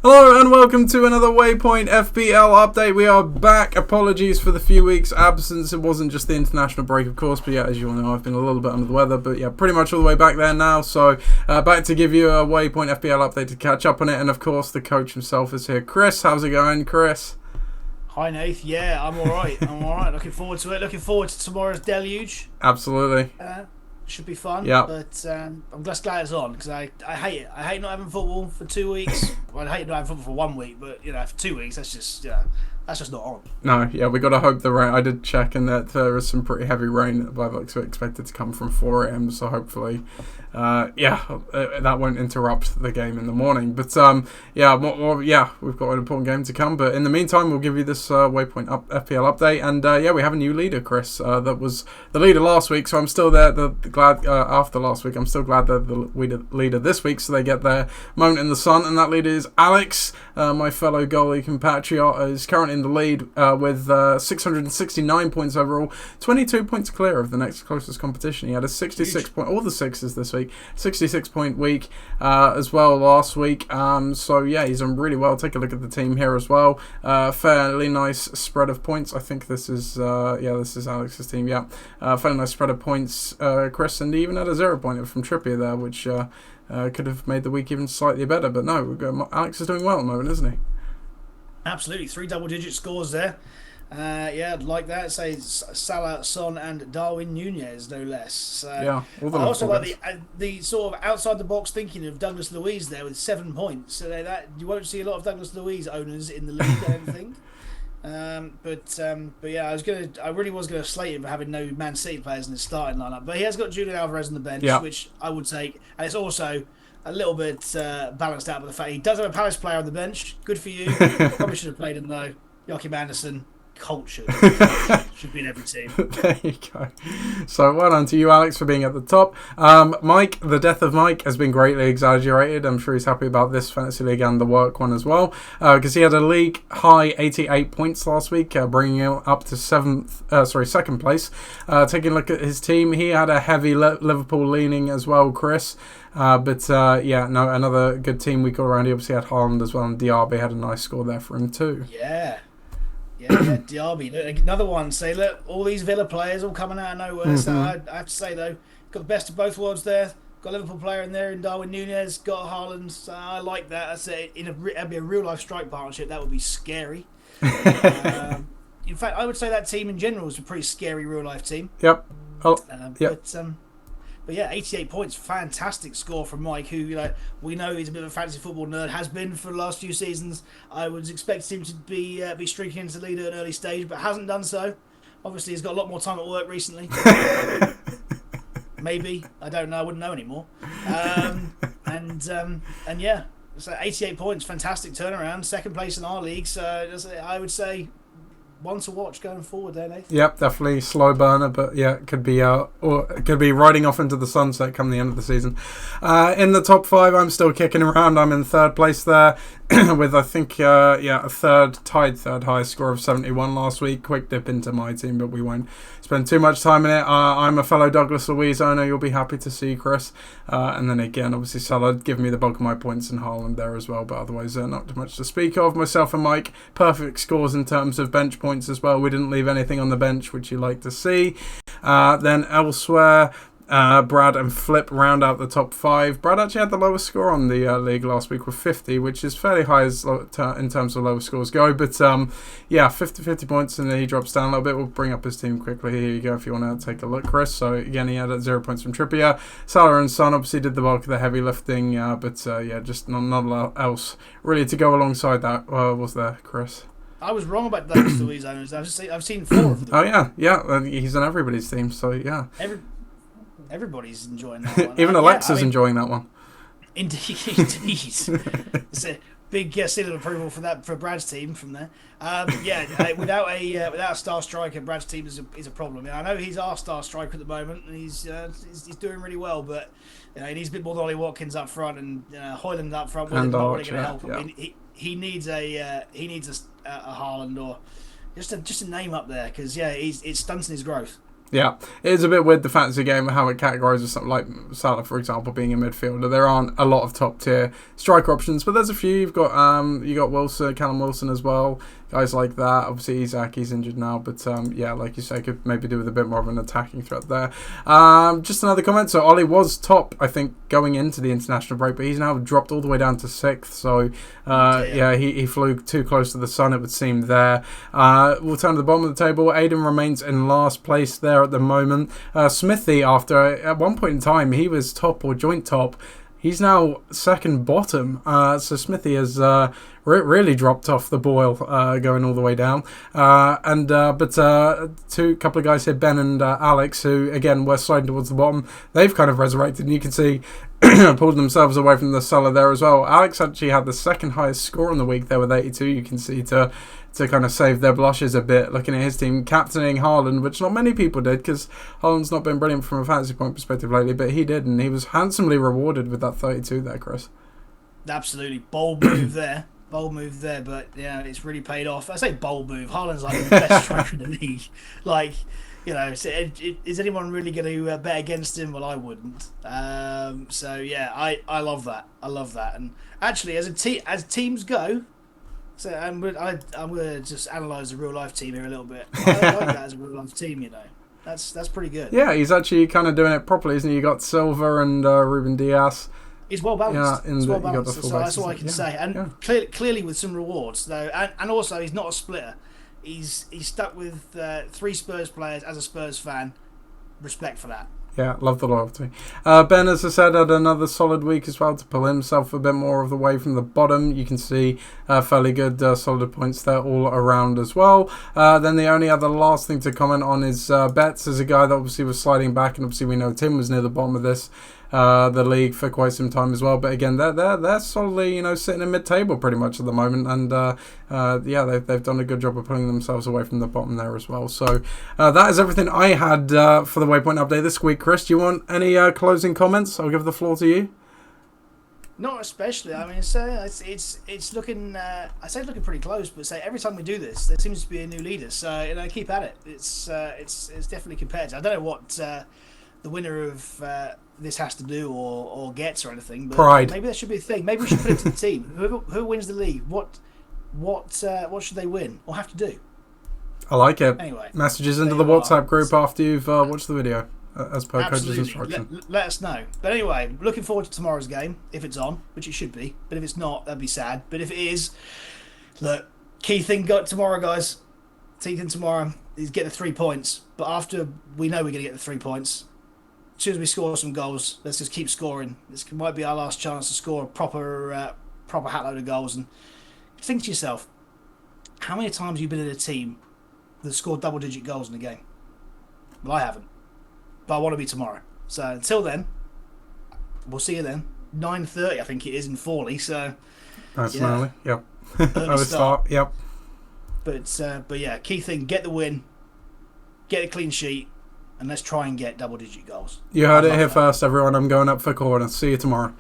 Hello and welcome to another Waypoint FPL update. We are back. Apologies for the few weeks absence. It wasn't just the international break, of course, but yeah, as you all know, I've been a little bit under the weather, but yeah, pretty much all the way back there now. So back to give you a Waypoint FPL update to catch up on it, and of course the coach himself is here. Chris, how's it going, Chris? Hi, Nath. Yeah, I'm all right. Looking forward to it. Looking forward to tomorrow's deluge. Absolutely. Should be fun. Yeah. But I'm just glad it's on because I hate it. I hate not having football for 2 weeks. Well, I hate not having football for 1 week, but for 2 weeks, that's just not on. No, yeah, we got to hope the rain. I did check, and that there is some pretty heavy rain by the looks of it, expected to come from 4 a.m. So hopefully, that won't interrupt the game in the morning. But we've got an important game to come. But in the meantime, we'll give you this Waypoint FPL update, and we have a new leader, Chris. That was the leader last week, so I'm still there. Glad after last week, I'm still glad they're the leader this week, so they get their moment in the sun. And that leader is Alex, my fellow goalie compatriot, is currently in the lead with 669 points overall, 22 points clear of the next closest competition. He had a 66 point, all the sixes this week, 66 point week as well last week. So yeah, he's done really well. Take a look at the team here as well. Fairly nice spread of points. I think this is this is Alex's team. Yeah, fairly nice spread of points, Chris, and he even had a 0 pointer from Trippier there, which could have made the week even slightly better. But no, Alex is doing well at the moment, isn't he? Absolutely, 3 double-digit scores there. I'd like that. Say Salah, Son, and Darwin Nunez, no less. So, yeah, all the I also like the sort of outside the box thinking of Douglas Luiz there with 7 points. So that you won't see a lot of Douglas Luiz owners in the league, I don't think. I really was gonna slate him for having no Man City players in his starting lineup, but he has got Julian Alvarez on the bench, which I would take, and it's also a little bit balanced out by the fact he does have a Palace player on the bench. Good for you. Probably should have played him though. Joachim Anderson, culture should be in every team. There you go. So well done to you, Alex, for being at the top. Mike, the death of Mike has been greatly exaggerated. I'm sure he's happy about this fantasy league and the work one as well, because he had a league high 88 points last week, bringing him up to second place. Taking a look at his team, he had a heavy Liverpool leaning as well, Chris. Another good team we got around. He obviously had Haaland as well, and Diaby had a nice score there for him too. Yeah, Diaby, another one. Say, look, all these Villa players all coming out of nowhere. Mm-hmm. So I have to say though, got the best of both worlds there. Got a Liverpool player in there, in Darwin Nunez. Got Haaland. So I like that. I say that'd be a real life strike partnership. That would be scary. In fact, I would say that team in general is a pretty scary real life team. Yep. But yeah, 88 points, fantastic score from Mike, who we know he's a bit of a fantasy football nerd, has been for the last few seasons. I was expecting him to be streaking into the lead at an early stage, but hasn't done so. Obviously, he's got a lot more time at work recently. Maybe, I don't know. I wouldn't know anymore. So 88 points, fantastic turnaround, second place in our league. So I would say, one to watch going forward there, Nathan. Yep, definitely slow burner, but yeah, it could be riding off into the sunset come the end of the season. In the top 5, I'm still kicking around. I'm in third place there with a tied third highest score of 71 last week. Quick dip into my team, but we won't spend too much time in it. I'm a fellow Douglas Luiz owner. You'll be happy to see, Chris. And then again, obviously Salah giving me the bulk of my points in Haaland there as well, but otherwise not too much to speak of. Myself and Mike, perfect scores in terms of bench points as well. We didn't leave anything on the bench, which you like to see. Then elsewhere, Brad and Flip round out the top 5. Brad actually had the lowest score on the league last week with 50, which is fairly high in terms of lowest scores go. But 50 points, and then he drops down a little bit. We'll bring up his team quickly. Here you go if you want to take a look, Chris. So again, he had 0 points from Trippier. Salah and Son obviously did the bulk of the heavy lifting, just not a lot else really to go alongside that. Was there, Chris? I was wrong about Douglas Luiz owners. I've seen 4 of them. Oh yeah. He's on everybody's team, so yeah. Everybody's enjoying that one. Even Alexa's enjoying that one. Indeed. It's a big seal of approval for Brad's team from there. Without a star striker, Brad's team is a problem. I know he's our star striker at the moment, and he's doing really well, but he needs a bit more than Ollie Watkins up front and Højlund up front. With not really going to help him. I mean, he needs a Haaland or just a name up there because it's stunting his growth. Yeah, it is a bit weird, the fantasy game, how it categorises something like Salah, for example, being a midfielder. There aren't a lot of top tier striker options, but there's a few. You've got Wilson, Callum Wilson as well, guys like that. Obviously, he's injured now, but yeah, like you say, could maybe do with a bit more of an attacking threat there. Just another comment. So Ollie was top, I think, going into the international break, but he's now dropped all the way down to 6th. So yeah, he flew too close to the sun, it would seem there. We'll turn to the bottom of the table. Aiden remains in last place there at the moment. Smithy, after at one point in time he was top or joint top, he's now second bottom. So Smithy has really dropped off the boil, going all the way down. But couple of guys here, Ben and Alex, who again were sliding towards the bottom. They've kind of resurrected, and you can see pulled themselves away from the cellar there as well. Alex actually had the second highest score in the week there with 82. You can see to kind of save their blushes a bit, looking at his team, captaining Haaland, which not many people did, because Haaland's not been brilliant from a fantasy point perspective lately, but he did, and he was handsomely rewarded with that 32 there, Chris. Absolutely. Bold move there. But yeah, it's really paid off. I say bold move. Haaland's like the best striker in the league. Like, you know, is anyone really going to bet against him? Well, I wouldn't. So yeah, I love that. And actually, as teams go, so I'm gonna just analyse the real life team here a little bit. I like that as a real life team, you know. That's pretty good. Yeah, he's actually kind of doing it properly, isn't he? You got Silva and Ruben Diaz. He's well balanced. Yeah, It's well balanced. So that's all I can say. And clearly with some rewards though, and also he's not a splitter. He's stuck with 3 Spurs players as a Spurs fan. Respect for that. Yeah, love the loyalty. Ben, as I said, had another solid week as well to pull himself a bit more of the way from the bottom. You can see fairly good solid points there all around as well. Then the only other last thing to comment on is Betts as a guy that obviously was sliding back, and obviously we know Tim was near the bottom of the league for quite some time as well. But again, they're solidly, sitting in mid-table pretty much at the moment, and yeah, they've done a good job of pulling themselves away from the bottom there as well. So that is everything I had for the Waypoint update this week. Chris, do you want any closing comments? I'll give the floor to you. Not especially. I mean, it's looking. I say it's looking pretty close, but say every time we do this, there seems to be a new leader. So keep at it. It's definitely competitive. I don't know what the winner of this has to do or gets or anything. But pride. Maybe that should be a thing. Maybe we should put it to the team. Who wins the league? What should they win or have to do? I like it. Anyway, messages into the WhatsApp group after you've watched the video, as per coach's absolutely. instruction. Let us know. But anyway, looking forward to tomorrow's game if it's on, which it should be. But if it's not, that'd be sad. But if it is, look, key thing got tomorrow, guys. Key thing tomorrow is get the 3 points. But after we know we're going to get the 3 points, as soon as we score some goals, let's just keep scoring. This might be our last chance to score a proper hatload of goals. And think to yourself, how many times have you been in a team that scored double-digit goals in a game? Well, I haven't. But I want to be tomorrow. So until then, we'll see you then. 9:30, I think it is in Forley. So nice and early. Yep. Early start. Yep. But yeah, key thing: get the win, get a clean sheet, and let's try and get double-digit goals. You heard it here first, everyone. I'm going up for corner. See you tomorrow.